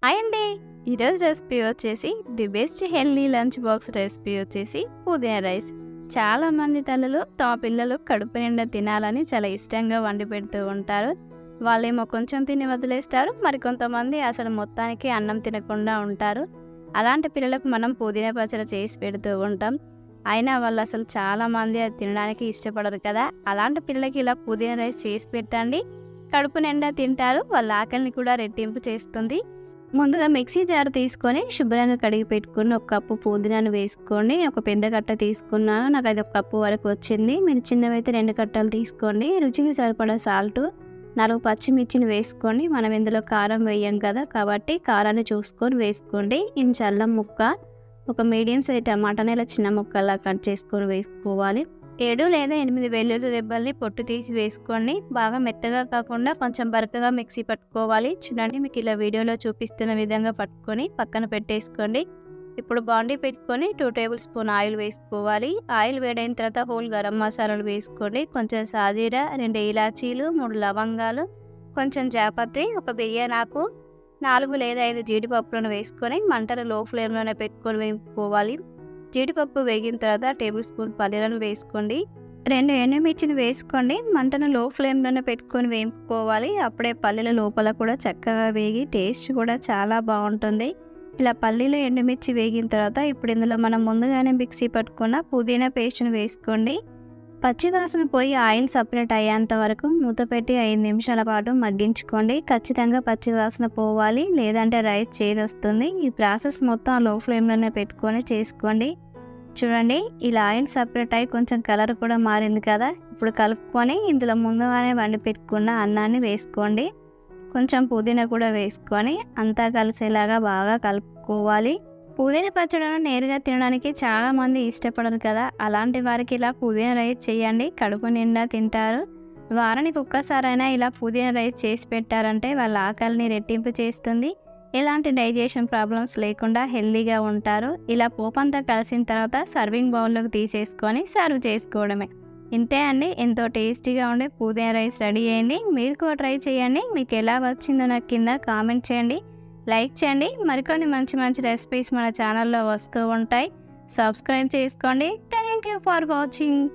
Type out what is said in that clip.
Hi అండి. ఈరోజు recipe వచ్చేసి the best healthy lunch box recipe వచ్చేసి పుదీనా రైస్. చాలామంది తల్లులు తమ పిల్లలు కడుపు నిండా తినాలని చాలా ఇష్టంగా వండి పెడుతూ ఉంటారు. వాళ్ళేమో కొంచెం తిని వదిలేస్తారు, మరికొంతమంది అసలు మొత్తానికి అన్నం తినకుండా ఉంటారు. అలాంటి పిల్లలకు మనం పుదీనా పచ్చడి చేసి పెడుతూ ఉంటాం. అయినా వాళ్ళు అసలు చాలామంది అది తినడానికి ఇష్టపడరు కదా. అలాంటి పిల్లలకి ఇలా పుదీనా రైస్ చేసి పెట్టండి, కడుపు నిండా తింటారు, వాళ్ళ ఆకలిని కూడా రెట్టింపు చేస్తుంది. ముందుగా మిక్సీ జార్ తీసుకొని శుభ్రంగా కడిగి పెట్టుకుని ఒక కప్పు పుదీనాను వేసుకోండి. ఒక పెద్ద కట్ట తీసుకున్నాను, నాకు అది ఒక కప్పు వరకు వచ్చింది. మీరు చిన్నవైతే 2 కట్టలు తీసుకోండి. రుచికి సరిపడా సాల్ట్, 4 పచ్చిమిర్చిని వేసుకోండి. మనం ఇందులో కారం వేయం కదా, కాబట్టి కారాన్ని చూసుకొని వేసుకోండి. ఇంచు అల్లం ముక్క, ఒక మీడియం సైజ్ టమాటాని ఇలా చిన్న ముక్కల్లా కట్ చేసుకొని వేసుకోవాలి. 7 లేదా 8 వెల్లుల్లి రెబ్బల్ని పొట్టు తీసి వేసుకోండి. బాగా మెత్తగా కాకుండా కొంచెం బరకగా మిక్సీ పట్టుకోవాలి. చూడండి, మీకు ఇలా వీడియోలో చూపిస్తున్న విధంగా పట్టుకొని పక్కన పెట్టేసుకోండి. ఇప్పుడు బాండీ పెట్టుకొని 2 టేబుల్ స్పూన్ ఆయిల్ వేసుకోవాలి. ఆయిల్ వేడైన తర్వాత హోల్ గరం మసాలాలు వేసుకోండి. కొంచెం సాజీరా, 2 ఇలాచీలు, 3 లవంగాలు, కొంచెం జాపత్రి, ఒక బిర్యానీ ఆకు, 4 లేదా 5 జీడిపప్పులను వేసుకొని మంటను లో ఫ్లేమ్లోనే పెట్టుకొని వేపుకోవాలి. జీడిపప్పు వేగిన తర్వాత టేబుల్ స్పూన్ పల్లీలను వేసుకోండి. 2 ఎండుమిర్చిని వేసుకోండి. మంటను లో ఫ్లేమ్లోనే పెట్టుకొని వేపుకోవాలి. అప్పుడే పల్లీల లోపల కూడా చక్కగా వేగి టేస్ట్ కూడా చాలా బాగుంటుంది. ఇలా పల్లీలు ఎండుమిర్చి వేగిన తర్వాత ఇప్పుడు ఇందులో మనం ముందుగానే మిక్సీ పట్టుకున్న పుదీనా పేస్ట్ని వేసుకోండి. పచ్చివాసన పోయి ఆయిల్ సపరేట్ అయ్యేంత వరకు మూత పెట్టి 5 నిమిషాల పాటు మగ్గించుకోండి. ఖచ్చితంగా పచ్చివాసన పోవాలి, లేదంటే రైస్ చేదొస్తుంది. ఈ ప్రాసెస్ మొత్తం లో ఫ్లేమ్లోనే పెట్టుకొని చేసుకోండి. చూడండి, ఇలా ఆయిల్ సపరేట్ అయ్యి కొంచెం కలర్ కూడా మారింది కదా. ఇప్పుడు కలుపుకొని ఇందులో ముందుగానే వండి పెట్టుకున్న అన్నాన్ని వేసుకోండి. కొంచెం పుదీనా కూడా వేసుకొని అంతా కలిసేలాగా బాగా కలుపుకోవాలి. పుదీనా పచ్చడిని నేరుగా తినడానికి చాలామంది ఇష్టపడరు కదా. అలాంటి వారికి ఇలా పుదీనా రైస్ చేయండి, కడుపు నిండా తింటారు. వారానికి ఒక్కసారైనా ఇలా పుదీనా రైస్ చేసి పెట్టారంటే వాళ్ళ ఆకలిని రెట్టింపు చేస్తుంది. ఎలాంటి డైజెషన్ ప్రాబ్లమ్స్ లేకుండా హెల్తీగా ఉంటారు. ఇలా పోపంతా కలిసిన తర్వాత సర్వింగ్ బౌల్లోకి తీసేసుకొని సర్వ్ చేసుకోవడమే. ఇంతే అండి, ఎంతో టేస్టీగా ఉండే పుదీనా రైస్ రెడీ అయ్యింది. మీరు కూడా ట్రై చేయండి. మీకు ఎలా వచ్చిందో నాకు కింద కామెంట్ చేయండి, లైక్ చేయండి. మరికొన్ని మంచి మంచి రెసిపీస్ మన ఛానల్లో వస్తూ ఉంటాయి. సబ్స్క్రైబ్ చేసుకోండి. Thank you for watching.